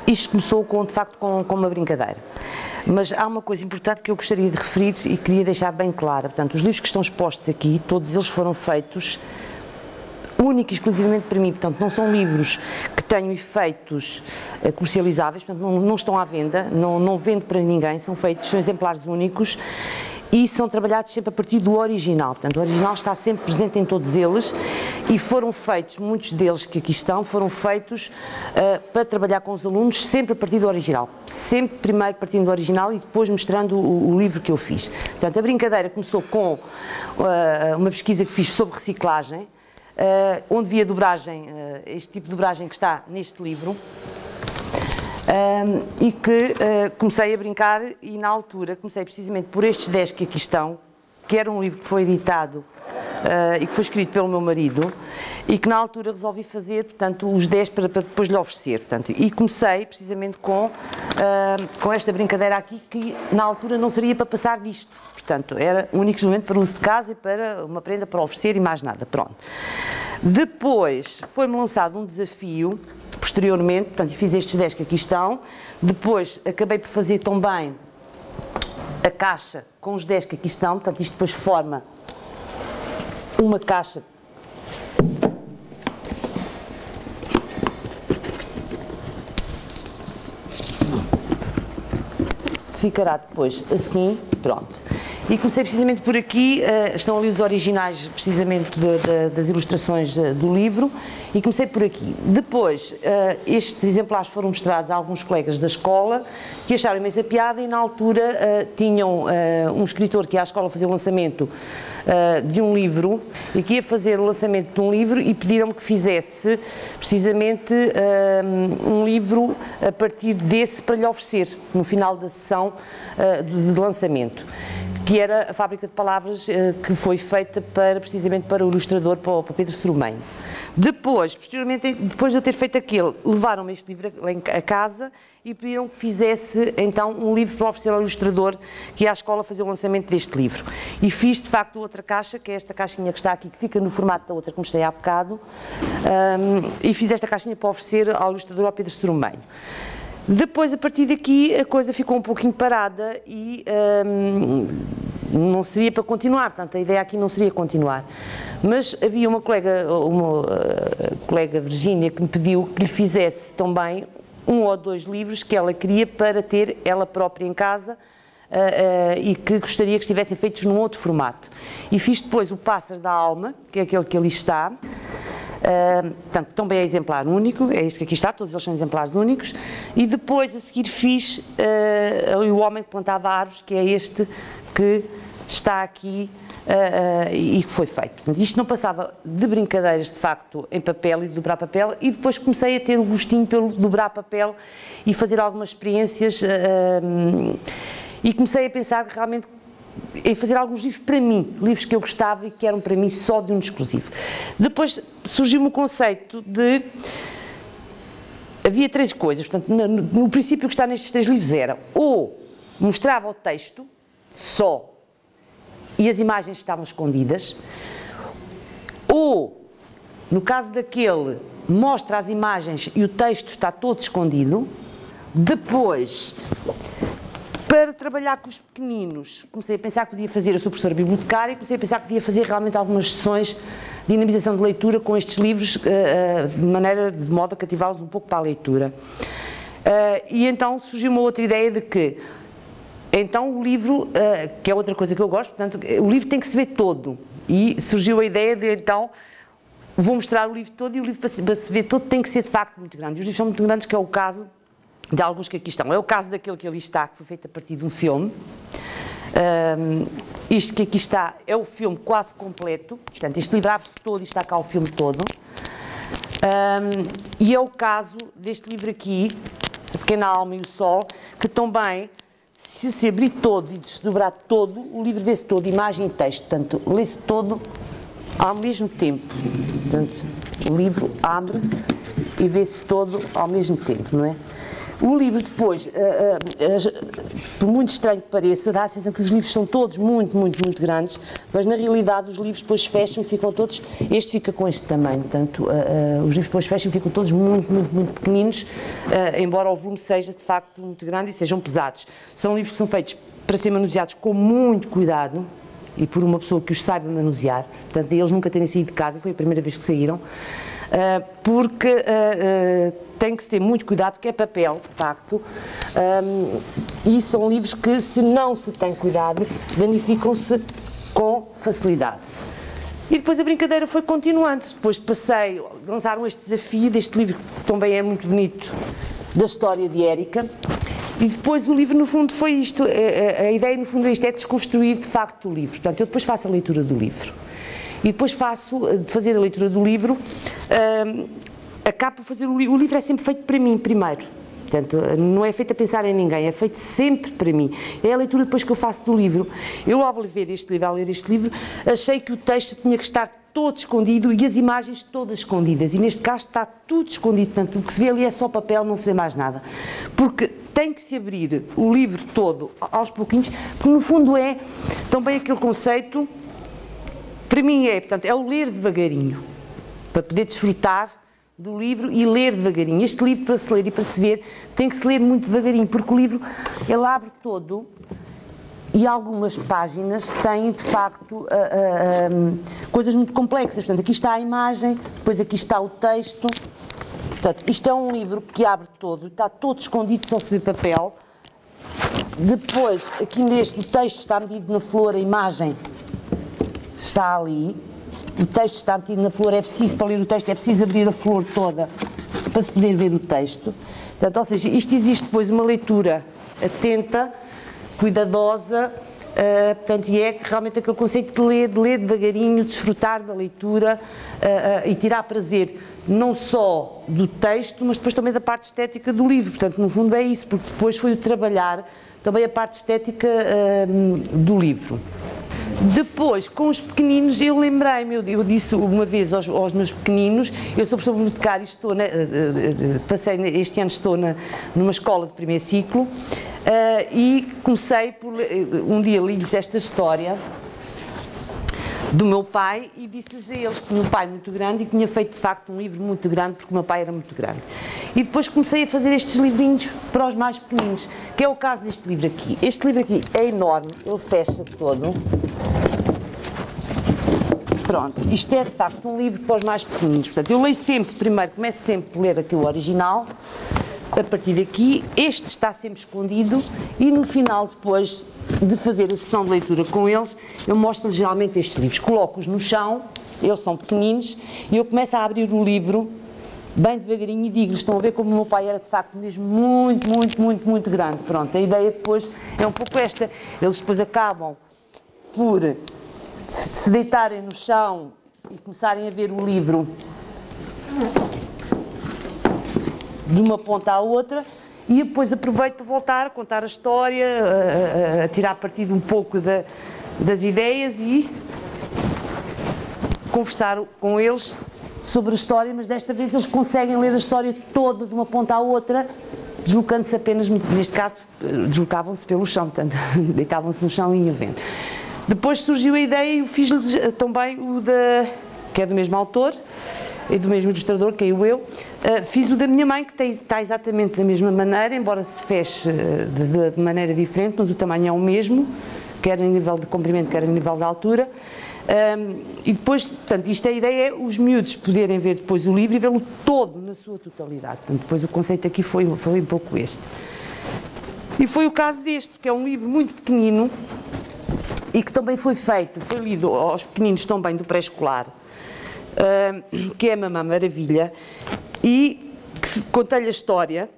isto começou de facto com uma brincadeira. Mas há uma coisa importante que eu gostaria de referir e queria deixar bem clara. Portanto, os livros que estão expostos aqui, todos eles foram feitos única e exclusivamente para mim. Portanto, não são livros que tenham efeitos comercializáveis, portanto, não estão à venda, não vendo para ninguém, são exemplares únicos. E são trabalhados sempre a partir do original. Portanto, o original está sempre presente em todos eles e foram feitos, muitos deles que aqui estão, foram feitos para trabalhar com os alunos sempre a partir do original. Sempre primeiro partindo do original e depois mostrando o livro que eu fiz. Portanto, a brincadeira começou com uma pesquisa que fiz sobre reciclagem, onde vi a dobragem, este tipo de dobragem que está neste livro. E que comecei a brincar e na altura comecei precisamente por estes 10 que aqui estão, que era um livro que foi editado e que foi escrito pelo meu marido e que na altura resolvi fazer, portanto, os 10 para depois lhe oferecer, portanto, e comecei precisamente com esta brincadeira aqui que na altura não seria para passar disto, portanto, era unicamente para uso de casa e para uma prenda para oferecer e mais nada, pronto. Depois foi-me lançado um desafio posteriormente, portanto, fiz estes 10 que aqui estão, depois acabei por fazer também a caixa com os 10 que aqui estão, portanto, isto depois forma uma caixa que ficará depois assim, pronto. E comecei precisamente por aqui, estão ali os originais precisamente das ilustrações do livro, e comecei por aqui. Depois, estes exemplares foram mostrados a alguns colegas da escola, que acharam imensa piada e na altura tinham um escritor que ia à escola fazer o lançamento de um livro, e que ia fazer o lançamento de um livro e pediram-me que fizesse precisamente um livro a partir desse para lhe oferecer, no final da sessão de lançamento, que era a Fábrica de Palavras que foi feita precisamente para o ilustrador, para o Pedro Soromenho. Depois, posteriormente, depois de eu ter feito aquele, levaram-me este livro a casa e pediram que fizesse então um livro para oferecer ao ilustrador que ia à escola fazer o lançamento deste livro. E fiz de facto outra caixa, que é esta caixinha que está aqui, que fica no formato da outra que mostrei há bocado, e fiz esta caixinha para oferecer ao ilustrador, ao Pedro Soromenho. Depois, a partir daqui, a coisa ficou um pouquinho parada e não seria para continuar, portanto, a ideia aqui não seria continuar. Mas havia uma colega Virgínia, que me pediu que lhe fizesse também um ou dois livros que ela queria para ter ela própria em casa e que gostaria que estivessem feitos num outro formato. E fiz depois o Pássaro da Alma, que é aquele que ali está. Portanto, também é exemplar único, é isto que aqui está, todos eles são exemplares únicos, e depois a seguir fiz ali o Homem que Plantava Árvores, que é este que está aqui e que foi feito. Portanto, isto não passava de brincadeiras, de facto, em papel e de dobrar papel, e depois comecei a ter o gostinho pelo dobrar papel e fazer algumas experiências e comecei a pensar realmente em fazer alguns livros para mim, livros que eu gostava e que eram para mim só de um exclusivo. Depois surgiu-me o conceito de... Havia três coisas, portanto, no princípio que está nestes três livros era, ou mostrava o texto só e as imagens estavam escondidas, ou, no caso daquele, mostra as imagens e o texto está todo escondido. Depois, para trabalhar com os pequeninos, comecei a pensar que podia fazer, eu sou professora bibliotecária, comecei a pensar que podia fazer realmente algumas sessões de dinamização de leitura com estes livros, de modo a cativá-los um pouco para a leitura. E então surgiu uma outra ideia de que, então o livro, que é outra coisa que eu gosto, portanto, o livro tem que se ver todo. E surgiu a ideia de, então, vou mostrar o livro todo e o livro para se ver todo tem que ser de facto muito grande. E os livros são muito grandes, que é o caso de alguns que aqui estão. É o caso daquele que ali está, que foi feito a partir de um filme. Isto que aqui está é o filme quase completo, portanto, este livro abre-se todo e está cá o filme todo. E é o caso deste livro aqui, A Pequena Alma e o Sol, que também, se abrir todo e desdobrar todo, o livro vê-se todo, imagem e texto, portanto, lê-se todo ao mesmo tempo. Portanto, o livro abre e vê-se todo ao mesmo tempo, não é? O livro depois, por muito estranho que pareça, dá a sensação que os livros são todos muito grandes, mas na realidade os livros depois fecham e ficam todos, este fica com este tamanho, portanto, os livros depois fecham e ficam todos muito pequeninos, embora o volume seja de facto muito grande e sejam pesados. São livros que são feitos para ser manuseados com muito cuidado e por uma pessoa que os saiba manusear, portanto, eles nunca terem saído de casa, foi a primeira vez que saíram, porque tem que se ter muito cuidado, porque é papel, de facto, e são livros que, se não se tem cuidado, danificam-se com facilidade. E depois a brincadeira foi continuando, depois lançaram este desafio deste livro, que também é muito bonito, da história de Érica, e depois o livro, no fundo, foi isto, a ideia, no fundo, é isto, é desconstruir, de facto, o livro. Portanto, eu depois faço a leitura do livro. E depois de fazer a leitura do livro, acabo por fazer o livro é sempre feito para mim, primeiro. Portanto, não é feito a pensar em ninguém, é feito sempre para mim. É a leitura depois que eu faço do livro. Eu, ao ler este livro, achei que o texto tinha que estar todo escondido e as imagens todas escondidas. E neste caso está tudo escondido. Portanto, o que se vê ali é só papel, não se vê mais nada. Porque tem que se abrir o livro todo aos pouquinhos, porque no fundo é também aquele conceito. Para mim portanto, é o ler devagarinho, para poder desfrutar do livro e ler devagarinho. Este livro, para se ler e para se ver, tem que se ler muito devagarinho, porque o livro, ele abre todo e algumas páginas têm, de facto, coisas muito complexas. Portanto, aqui está a imagem, depois aqui está o texto. Portanto, isto é um livro que abre todo, está todo escondido, só se vê papel. Depois, aqui neste, o texto está metido na flor, a imagem está ali, o texto está metido na flor, para ler o texto é preciso abrir a flor toda para se poder ver o texto. Portanto, ou seja, isto existe depois uma leitura atenta, cuidadosa, portanto, e é realmente aquele conceito de ler devagarinho, desfrutar da leitura e tirar prazer não só do texto, mas depois também da parte estética do livro. Portanto, no fundo é isso, porque depois foi o trabalhar também a parte estética do livro. Depois, com os pequeninos, eu lembrei-me, eu disse uma vez aos meus pequeninos, eu sou professora bibliotecária, este ano estou numa escola de primeiro ciclo, e comecei por, um dia li-lhes esta história do meu pai e disse-lhes a eles que tinha um pai muito grande e que tinha feito de facto um livro muito grande, porque o meu pai era muito grande. E depois comecei a fazer estes livrinhos para os mais pequeninos, que é o caso deste livro aqui. Este livro aqui é enorme, ele fecha todo. Pronto, isto é de facto um livro para os mais pequeninos. Portanto, eu leio sempre, primeiro, começo sempre por ler aqui o original. A partir daqui, este está sempre escondido e no final, depois de fazer a sessão de leitura com eles, eu mostro-lhes geralmente estes livros. Coloco-os no chão, eles são pequeninos, e eu começo a abrir o livro bem devagarinho e digo-lhes, estão a ver como o meu pai era de facto mesmo muito grande. Pronto, a ideia depois é um pouco esta. Eles depois acabam por se deitarem no chão e começarem a ver o livro de uma ponta à outra, e depois aproveito para voltar a contar a história, a tirar partido um pouco das ideias e conversar com eles sobre a história, mas desta vez eles conseguem ler a história toda de uma ponta à outra, deslocando-se apenas, neste caso, deslocavam-se pelo chão, portanto, deitavam-se no chão e iam vendo. Depois surgiu a ideia e eu fiz-lhes também que é do mesmo autor, e do mesmo ilustrador, que é eu, fiz o da minha mãe, que está exatamente da mesma maneira, embora se feche de maneira diferente, mas o tamanho é o mesmo, quer a nível de comprimento, quer a nível de altura. E depois, portanto, isto a ideia é os miúdos poderem ver depois o livro e vê-lo todo na sua totalidade. Portanto, depois o conceito aqui foi um pouco este. E foi o caso deste, que é um livro muito pequenino e que também foi lido aos pequeninos também do pré-escolar, que é Mamã Maravilha, e contei-lhe a história,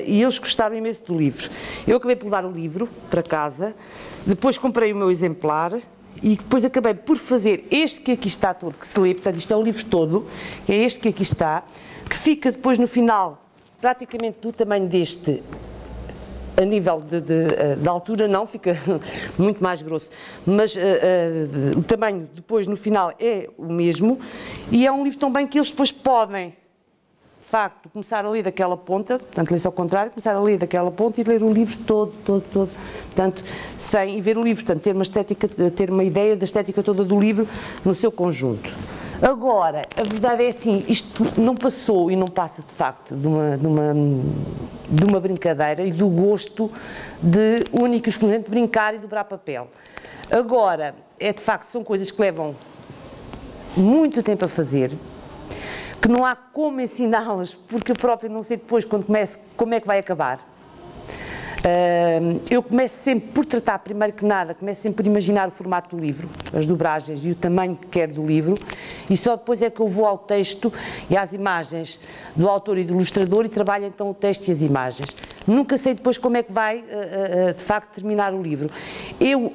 e eles gostaram imenso do livro. Eu acabei por levar o livro para casa, depois comprei o meu exemplar, e depois acabei por fazer este que aqui está todo, que se lê, portanto isto é o livro todo, que é este que aqui está, que fica depois no final praticamente do tamanho deste, a nível de altura não, fica muito mais grosso, mas o tamanho depois no final é o mesmo, e é um livro também que eles depois podem facto, começar a ler daquela ponta, portanto, ler-se ao contrário, começar a ler daquela ponta e ler o livro todo, portanto, e ver o livro, portanto, ter uma estética, ter uma ideia da estética toda do livro no seu conjunto. Agora, a verdade é assim, isto não passou e não passa de facto de uma brincadeira e do gosto de único e exclusivamente brincar e dobrar papel. Agora, de facto, são coisas que levam muito tempo a fazer, que não há como ensiná-las, porque eu próprio não sei depois, quando começo, como é que vai acabar. Eu começo sempre por tratar, primeiro que nada, começo sempre por imaginar o formato do livro, as dobragens e o tamanho que quero do livro, e só depois é que eu vou ao texto e às imagens do autor e do ilustrador e trabalho então o texto e as imagens. Nunca sei depois como é que vai, de facto, terminar o livro.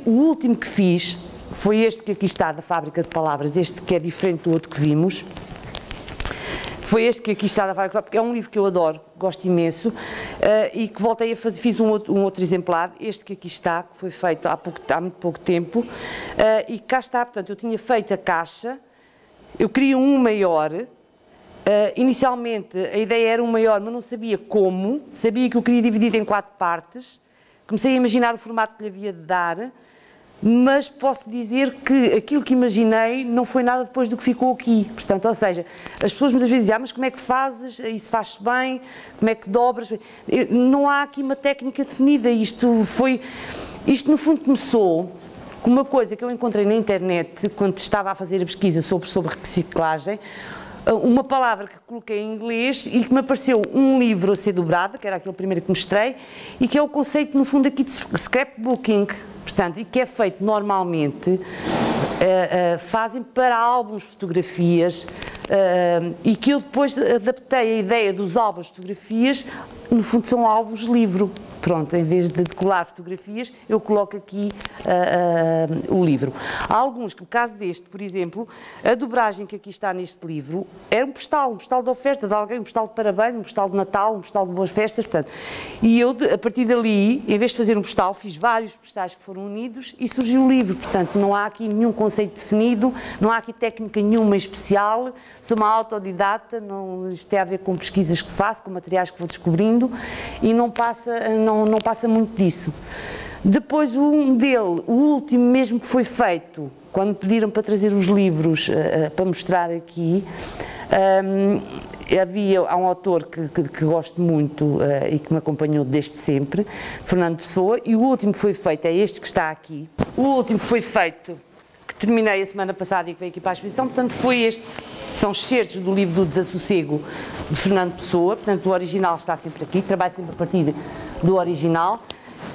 O último que fiz foi este que aqui está, da Fábrica de Palavras, este que é diferente do outro que vimos. Foi este que aqui está da Fábrica, porque é um livro que eu adoro, gosto imenso, e que voltei a fazer, fiz um outro exemplar, este que aqui está, que foi feito há muito pouco tempo, e cá está, portanto, eu tinha feito a caixa, eu queria um maior, inicialmente a ideia era um maior, mas não sabia como, sabia que eu queria dividir em 4 partes, comecei a imaginar o formato que lhe havia de dar, mas posso dizer que aquilo que imaginei não foi nada depois do que ficou aqui. Portanto, ou seja, as pessoas muitas vezes dizem, mas como é que fazes? Isso faz-se bem? Como é que dobras? Não há aqui uma técnica definida. Isto no fundo começou com uma coisa que eu encontrei na internet, quando estava a fazer a pesquisa sobre reciclagem, uma palavra que coloquei em inglês e que me apareceu um livro a ser dobrado, que era aquele primeiro que mostrei, e que é o conceito, no fundo, aqui de scrapbooking. Portanto, e que é feito normalmente, fazem para álbuns de fotografias, e que eu depois adaptei a ideia dos álbuns de fotografias, no fundo são álbuns livro. Pronto, em vez de colar fotografias, eu coloco aqui o livro. Há alguns que, no caso deste, por exemplo, a dobragem que aqui está neste livro era um postal de oferta de alguém, um postal de parabéns, um postal de Natal, um postal de boas festas, portanto. E eu, a partir dali, em vez de fazer um postal, fiz vários postais que foram unidos e surgiu o livro. Portanto, não há aqui nenhum conceito definido, não há aqui técnica nenhuma especial, sou uma autodidata, isto tem a ver com pesquisas que faço, com materiais que vou descobrindo, e não passa muito disso. Depois o último mesmo que foi feito, quando me pediram para trazer os livros para mostrar aqui, há um autor que gosto muito e que me acompanhou desde sempre, Fernando Pessoa, e o último que foi feito é este que está aqui. O último que foi feito, que terminei a semana passada e que veio aqui para a exposição, portanto foi este, são excertos do livro do Desassossego de Fernando Pessoa, portanto o original está sempre aqui, trabalho sempre a partir do original,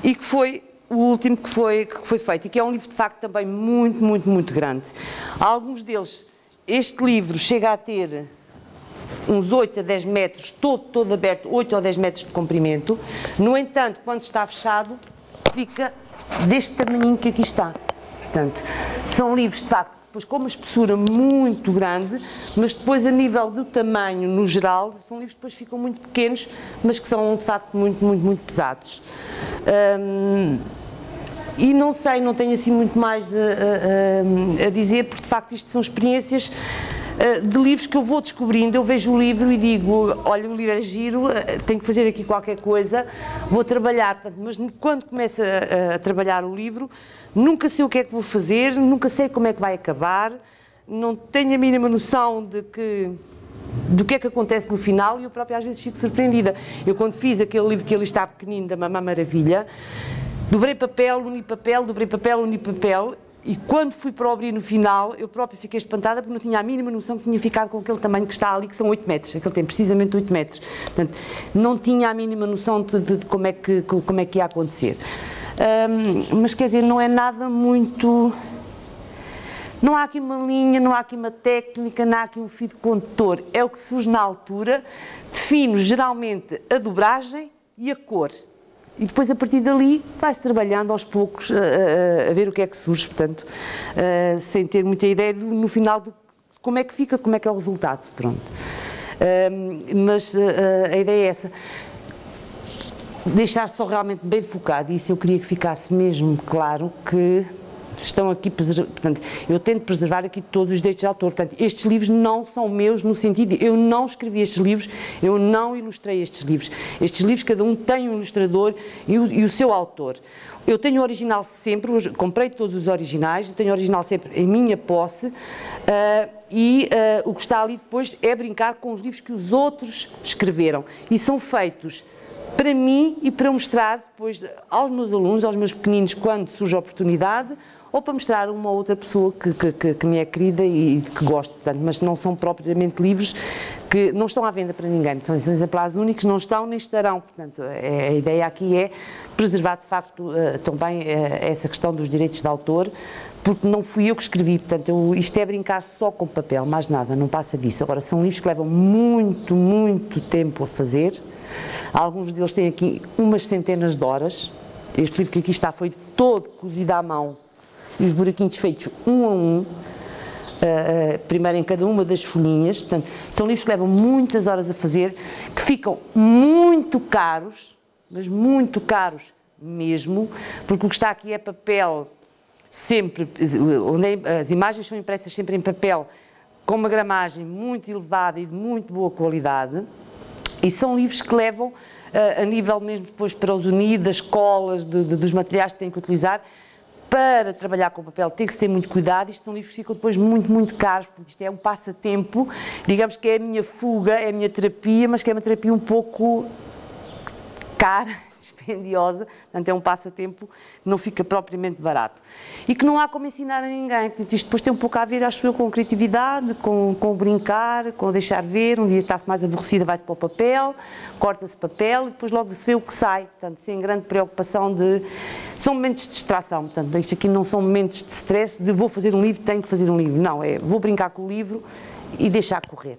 e que foi o último que foi feito, e que é um livro de facto também muito grande. Alguns deles, este livro chega a ter uns 8 a 10 metros, todo aberto, 8 ou 10 metros de comprimento, no entanto, quando está fechado, fica deste tamanhinho que aqui está. Portanto, são livros, de facto, depois com uma espessura muito grande, mas depois a nível do tamanho, no geral, são livros que depois ficam muito pequenos, mas que são, de facto, muito pesados. E não sei, não tenho assim muito mais a dizer, porque, de facto, isto são experiências de livros que eu vou descobrindo. Eu vejo o livro e digo, olha, o livro é giro, tenho que fazer aqui qualquer coisa, vou trabalhar. Portanto, mas quando começo a trabalhar o livro, nunca sei o que é que vou fazer, nunca sei como é que vai acabar, não tenho a mínima noção do que é que acontece no final, e eu própria às vezes fico surpreendida. Eu, quando fiz aquele livro que ali está pequenino, da Mamã Maravilha, dobrei papel, uni papel, dobrei papel, uni papel, e quando fui para o abrir no final, eu própria fiquei espantada porque não tinha a mínima noção que tinha ficado com aquele tamanho que está ali, que são 8 metros, aquele tem precisamente 8 metros. Portanto, não tinha a mínima noção de como é que ia acontecer. Mas quer dizer, não é nada muito... Não há aqui uma linha, não há aqui uma técnica, não há aqui um fio condutor. É o que surge na altura, defino geralmente a dobragem e a cor. E depois, a partir dali, vai-se trabalhando aos poucos a ver o que é que surge, portanto, sem ter muita ideia no final de como é que fica, como é que é o resultado, pronto. Mas a ideia é essa. Deixar só realmente bem focado, e isso eu queria que ficasse mesmo claro, que estão aqui, portanto, eu tento preservar aqui todos os direitos de autor. Portanto, estes livros não são meus no sentido de eu não escrevi estes livros, eu não ilustrei estes livros. Estes livros, cada um tem um ilustrador e o seu autor. Eu tenho o original sempre, comprei todos os originais, eu tenho o original sempre em minha posse, o que está ali depois é brincar com os livros que os outros escreveram. E são feitos para mim e para mostrar depois aos meus alunos, aos meus pequeninos, quando surge a oportunidade, ou para mostrar a uma outra pessoa que me é querida e que gosto, portanto, mas não são propriamente livros que não estão à venda para ninguém, são exemplares únicos, não estão nem estarão, portanto, a ideia aqui é preservar de facto também essa questão dos direitos de autor, porque não fui eu que escrevi, portanto, isto é brincar só com papel, mais nada, não passa disso. Agora, são livros que levam muito, muito tempo a fazer, alguns deles têm aqui umas centenas de horas, este livro que aqui está foi todo cozido à mão, e os buraquinhos feitos um a um, primeiro em cada uma das folhinhas, portanto, são livros que levam muitas horas a fazer, que ficam muito caros, mas muito caros mesmo, porque o que está aqui é papel sempre, onde as imagens são impressas sempre em papel, com uma gramagem muito elevada e de muito boa qualidade, e são livros que levam, a nível mesmo depois para os unir, das escolas, dos materiais que têm que utilizar, para trabalhar com o papel tem que se ter muito cuidado, isto são livros que ficam depois muito, muito caros, portanto isto é um passatempo, digamos que é a minha fuga, é a minha terapia, mas que é uma terapia um pouco cara, dispendiosa, portanto é um passatempo que não fica propriamente barato. E que não há como ensinar a ninguém, portanto isto depois tem um pouco a ver, acho eu, com a criatividade, com o brincar, com o deixar ver, um dia está-se mais aborrecida, vai-se para o papel, corta-se papel e depois logo se vê o que sai, portanto sem grande preocupação de... São momentos de distração, portanto isto aqui não são momentos de stress, de vou fazer um livro, tenho que fazer um livro, não, é vou brincar com o livro e deixar correr.